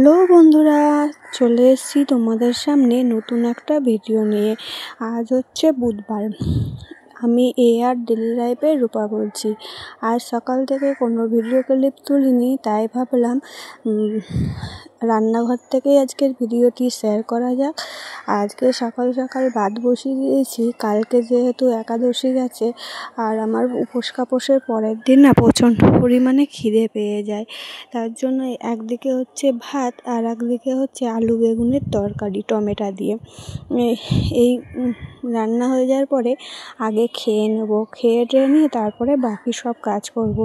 Hello বন্ধুরা, চলে এসেছি তোমাদের সামনে নতুন একটা ভিডিও নিয়ে। আজ হচ্ছে বুধবার। আমি আর ডেলি লাইফের রূপা বলছি। আজ সকাল থেকে কোনো ভিডিও ক্লিপ তুলিনি, তাই ভাবলাম রান্নাঘর থেকেই আজকের ভিডিওটি শেয়ার করা যাক। আজকে সকাল সকাল ভাত বসিয়ে দিয়েছি, কালকে যেহেতু একাদশী গেছে আর আমার উপোস কাপোসের পরের দিন না প্রচণ্ড পরিমাণে খিদে পেয়ে যায়। তার জন্য একদিকে হচ্ছে ভাত আর একদিকে হচ্ছে আলু বেগুনের তরকারি টমেটো দিয়ে। এই রান্না হয়ে যাওয়ার পরে আগে খেয়ে নেব, খেয়ে নিয়ে তারপরে বাকি সব কাজ করব,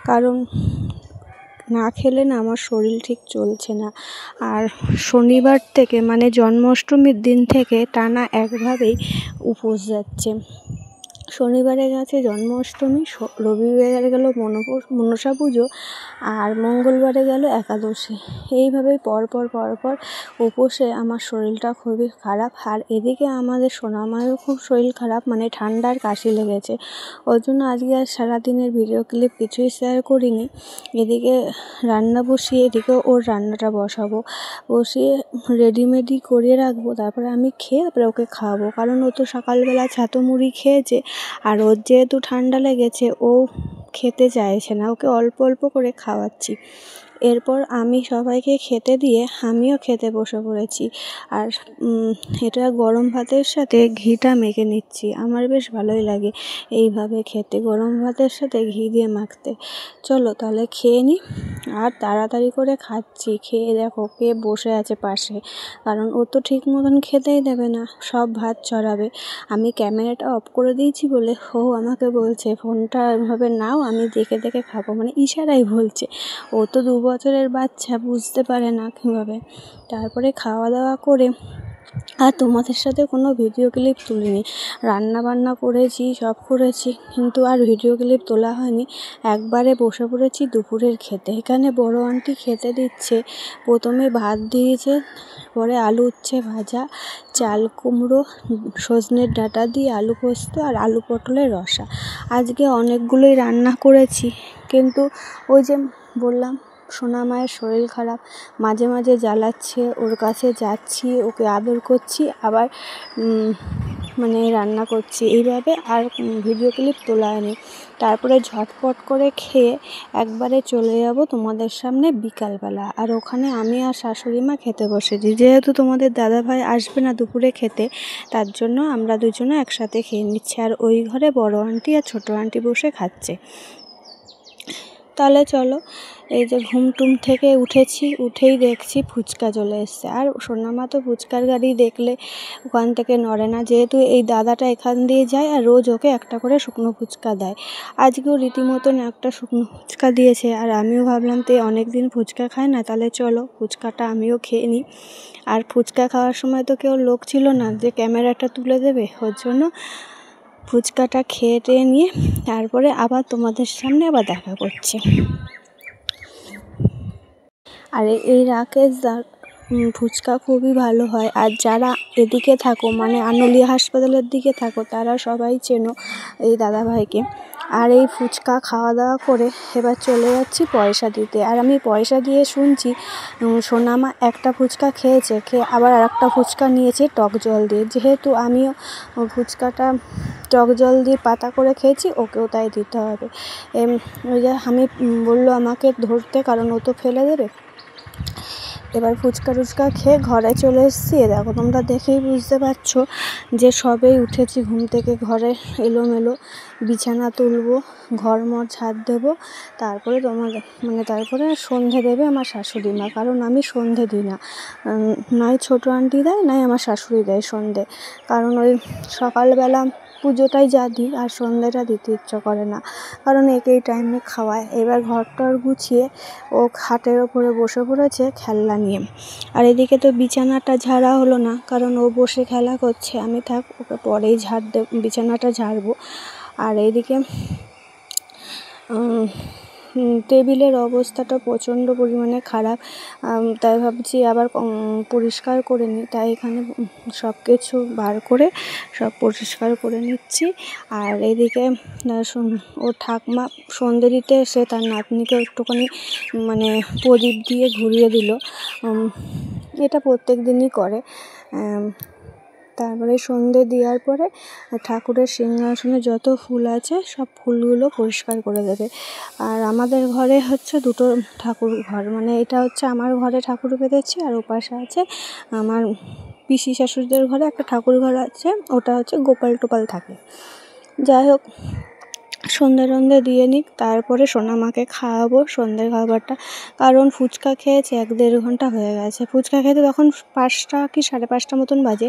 কারণ না খেলে না আমার শরীর ঠিক চলছে না। আর শনিবার থেকে মানে জন্মাষ্টমীর দিন থেকে টানা একভাবেই উপোস যাচ্ছে। শনিবারে গেছে জন্মাষ্টমী, রবিবারে গেল মনসা পুজো, আর মঙ্গলবারে গেল একাদশী। এইভাবেই পরপর উপোসে আমার শরীরটা খুবই খারাপ। আর এদিকে আমাদের সোনামায়েরও খুব শরীর খারাপ, মানে ঠান্ডার কাশি লেগেছে। ওই জন্য আজকে আর সারাদিনের ভিডিও ক্লিপ কিছুই শেয়ার করিনি। এদিকে রান্না বসিয়ে এদিকে ওর রান্নাটা বসিয়ে রেডিমেডি করে রাখবো, তারপরে আমি খেয়ে তারপরে ওকে খাওয়াবো, কারণ ও তো সকালবেলা ছাতু মুড়ি খেয়েছে আর ওর যেহেতু ঠান্ডা লেগেছে ও খেতে চাইছে না, ওকে অল্প অল্প করে খাওয়াচ্ছি। এরপর আমি সবাইকে খেতে দিয়ে আমিও খেতে বসে পড়েছি। আর এটা গরম ভাতের সাথে ঘিটা মেখে নিচ্ছি, আমার বেশ ভালোই লাগে এইভাবে খেতে, গরম ভাতের সাথে ঘি দিয়ে মাখতে। চলো তাহলে খেয়ে নিই। আর তাড়াতাড়ি করে খাচ্ছি, খেয়ে দেখো কে বসে আছে পাশে, কারণ ও তো ঠিক মতন খেতেই দেবে না, সব ভাত চড়াবে। আমি ক্যামেরাটা অফ করে দিয়েছি বলে ও আমাকে বলছে ফোনটা এভাবে নাও, আমি দেখে দেখে খাবো, মানে ইশারাই বলছে। ও তো 2 বছরের বাচ্চা, বুঝতে পারে না কীভাবে। তারপরে খাওয়া দাওয়া করে আর তোমাদের সাথে কোনো ভিডিও ক্লিপ তুলিনি। রান্না বান্না করেছি, সব করেছি, কিন্তু আর ভিডিও ক্লিপ তোলা হয়নি। একবারে বসে পড়েছি দুপুরের খেতে। এখানে বড় আন্টি খেতে দিচ্ছে। প্রথমে ভাত দিয়েছে, পরে আলু উচ্ছে ভাজা, চাল কুমড়ো, সজনের ডাঁটা দিয়ে আলু পোস্ত আর আলু পটলের রসা। আজকে অনেকগুলোই রান্না করেছি, কিন্তু ওই যে বললাম সোনামায়ের শরীর খারাপ, মাঝে মাঝে জ্বালাচ্ছে, ওর কাছে যাচ্ছি, ওকে আদর করছি, আবার মানে রান্না করছি, এইভাবে আর ভিডিও ক্লিপ তোলা হয়নি। তারপরে ঝটপট করে খেয়ে একবারে চলে যাব তোমাদের সামনে বিকালবেলা। আর ওখানে আমি আর শাশুড়ি মা খেতে বসেছি, যেহেতু তোমাদের দাদাভাই আসবে না দুপুরে খেতে, তার জন্য আমরা দুজনে একসাথে খেয়ে নিচ্ছি। আর ওই ঘরে বড় আন্টি আর ছোটো আন্টি বসে খাচ্ছে। তাহলে চলো, এই যে ঘুম থেকে উঠেছি, উঠেই দেখছি ফুচকা চলে এসছে। আর সোনামা তো ফুচকার গাড়ি দেখলে ওখান থেকে নড়ে না, যেহেতু এই দাদাটা এখান দিয়ে যায় আর রোজ ওকে একটা করে শুকনো ফুচকা দেয়। আজকেও রীতিমতন একটা শুকনো ফুচকা দিয়েছে, আর আমিও ভাবলাম তো অনেক দিন ফুচকা খাই না, তাহলে চলো ফুচকাটা আমিও খেয়ে নিই। আর ফুচকা খাওয়ার সময় তো কেউ লোক ছিল না যে ক্যামেরাটা তুলে দেবে, ওর জন্য ফুচকাটা খেয়ে নিয়ে তারপরে আবার তোমাদের সামনে আবার দেখা করছি। আর এই রাকেশদার ফুচকা খুবই ভালো হয়। আর যারা এদিকে থাকো, মানে আনুলিয়া হাসপাতালের দিকে থাকো, তারা সবাই চেনো এই দাদাভাইকে। আর এই ফুচকা খাওয়া দাওয়া করে এবার চলে যাচ্ছি পয়সা দিতে। আর আমি পয়সা দিয়ে শুনছি সোনামা একটা ফুচকা খেয়েছে, খেয়ে আবার আরেকটা ফুচকা নিয়েছে টক জল দিয়ে। যেহেতু আমিও ফুচকাটা টক জল দিয়ে পাতা করে খেয়েছি, ওকেও তাই দিতে হবে। ওই যে আমি বললো আমাকে ধরতে, কারণ ও তো ফেলে দেবে। এবার ফুচকা টুচকা খেয়ে ঘরে চলে এসেছি। দেখো তোমরা দেখেই বুঝতে পারছো যে সবেই উঠেছি ঘুম থেকে, ঘরে এলোমেলো, বিছানা তুলবো, ঘর ঝাড় দেবো, তারপরে তারপরে সন্ধে দেবে আমার শাশুড়ি মা, কারণ আমি সন্ধে দিই না, নয় ছোটো আন্টি দেয়, নয় আমার শাশুড়ি দেয় সন্ধে, কারণ ওই সকালবেলা পুজোটাই যা দিই, আর সন্ধ্যেটা দিতে ইচ্ছা করে না, কারণ একেই টাইমে খাওয়ায়। এবার ঘরটর গুছিয়ে ও খাটের ওপরে বসে পড়েছে খেলনা নিয়ে। আর এদিকে তো বিছানাটা ঝাড়া হলো না, কারণ ও বসে খেলা করছে, আমি থাক ওকে পরেই বিছানাটা ঝাড়বো। আর এইদিকে টেবিলের অবস্থাটা প্রচণ্ড পরিমাণে খারাপ, তাই ভাবছি আবার পরিষ্কার করে নিই। তাই এখানে সব কিছু বার করে সব পরিষ্কার করে নিচ্ছি। আর এদিকে ওর ঠাকমা সন্ধে দিতে এসে তার নাতনিকে একটুখানি মানে প্রদীপ দিয়ে ঘুরিয়ে দিল। এটা প্রত্যেক দিনই করে। তারপরে সন্ধে দেওয়ার পরে ঠাকুরের সিংহাসনে যত ফুল আছে সব ফুলগুলো পরিষ্কার করে দেবে। আর আমাদের ঘরে হচ্ছে দুটো ঠাকুর ঘর, মানে এটা হচ্ছে আমার ঘরে ঠাকুর পেতেছি, আর ওপাশে আছে আমার পিসি শাশুড়িদের ঘরে একটা ঠাকুর ঘর আছে, ওটা হচ্ছে গোপাল টোপাল থাকে। যাই হোক, সন্ধে টন্ধে দিয়ে নিক, তারপরে সোনামাকে খাওয়াবো সন্ধ্যের খাবারটা। কারণ ফুচকা খেয়েছে 1-1.5 ঘন্টা হয়ে গেছে। ফুচকা খেতে তখন 5টা কি 5:30 মতন বাজে,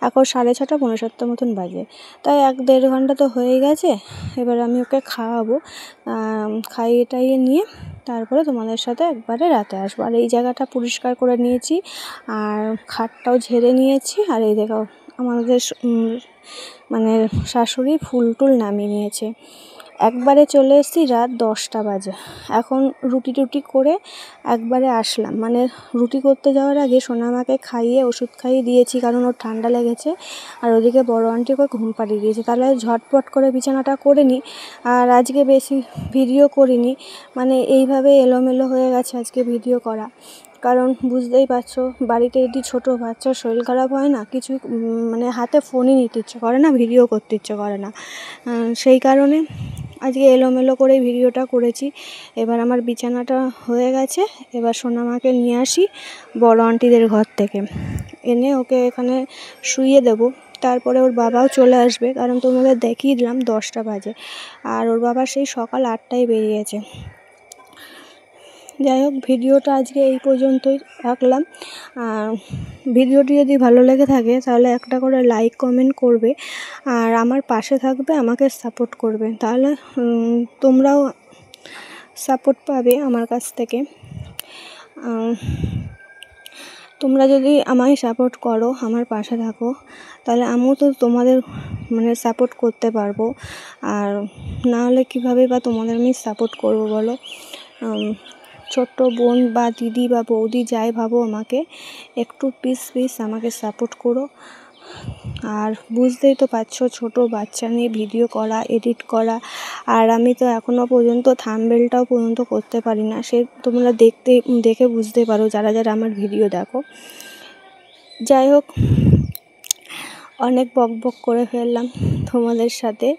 এখন 6:30 পৌনে 7 মতন বাজে। তাই 1-1.5 ঘন্টা তো হয়ে গেছে। এবার আমি ওকে খাওয়াবো, খাইয়ে টাইয়ে নিয়ে তারপরে তোমাদের সাথে একবারে রাতে আসবো। আর এই জায়গাটা পরিষ্কার করে নিয়েছি, আর খাটটাও ঝেড়ে নিয়েছি। আর এই দেখো আমাদের মানে শাশুড়ি ফুল টুল নামিয়ে নিয়েছে। একবারে চলে এসেছি রাত 10টা বাজে। এখন রুটি টুটি করে একবারে আসলাম, মানে রুটি করতে যাওয়ার আগে সোনামাকে খাইয়ে ওষুধ খাইয়ে দিয়েছি, কারণ ওর ঠান্ডা লেগেছে। আর ওদিকে বড় আন্টিকে ঘুম পাড়িয়ে দিয়েছি। তাহলে ঝটপট করে বিছানাটা করে নিই। আর আজকে বেশি ভিডিও করিনি, মানে এইভাবে এলোমেলো হয়ে গেছে আজকে ভিডিও করা। কারণ বুঝতেই পারছো, বাড়িতে যদি ছোটো বাচ্চার শরীর খারাপ হয় না, কিছু মানে হাতে ফোনই নিতে ইচ্ছে করে না, ভিডিও করতে ইচ্ছে করে না। সেই কারণে আজকে এলোমেলো করে ভিডিওটা করেছি। এবার আমার বিছানাটা হয়ে গেছে। এবার সোনামাকে নিয়ে আসি বড় আন্টিদের ঘর থেকে, এনে ওকে এখানে শুইয়ে দেবো। তারপরে ওর বাবাও চলে আসবে, কারণ তোমাদের দেখিয়ে দিলাম 10টা বাজে, আর ওর বাবা সেই সকাল 8টায় বেরিয়েছে। যাই হোক, ভিডিওটা আজকে এই পর্যন্তই রাখলাম। ভিডিওটি যদি ভালো লেগে থাকে তাহলে একটা করে লাইক কমেন্ট করবে, আর আমার পাশে থাকবে, আমাকে সাপোর্ট করবে, তাহলে তোমরাও সাপোর্ট পাবে আমার কাছ থেকে। তোমরা যদি আমায় সাপোর্ট করো, আমার পাশে থাকো, তাহলে আমিও তো তোমাদের মানে সাপোর্ট করতে পারবো। আর না হলে কীভাবে বা তোমাদের আমি সাপোর্ট করবো বলো? ছোট্ট বোন বা দিদি বা বৌদি যাই ভাবো আমাকে, একটু প্লিজ আমাকে সাপোর্ট করো। আর বুঝতেই তো পারছো, ছোটো বাচ্চা নিয়ে ভিডিও করা, এডিট করা, আর আমি তো এখনও পর্যন্ত থাম্বনেলটাও পর্যন্ত করতে পারি না। সে তোমরা দেখে বুঝতে পারো যারা যারা আমার ভিডিও দেখো। যাই হোক, অনেক বকবক করে ফেললাম তোমাদের সাথে।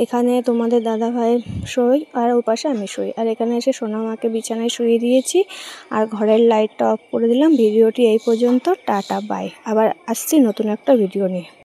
এখানে তোমাদের দাদাভাই শোয়, আর ওর পাশে আমি শুই, আর এখানে এসে সোনামাকে বিছানায় শুইয়ে দিয়েছি, আর ঘরের লাইটটা অফ করে দিলাম। ভিডিওটি এই পর্যন্ত, টাটা বাই। আবার আসছি নতুন একটা ভিডিও নিয়ে।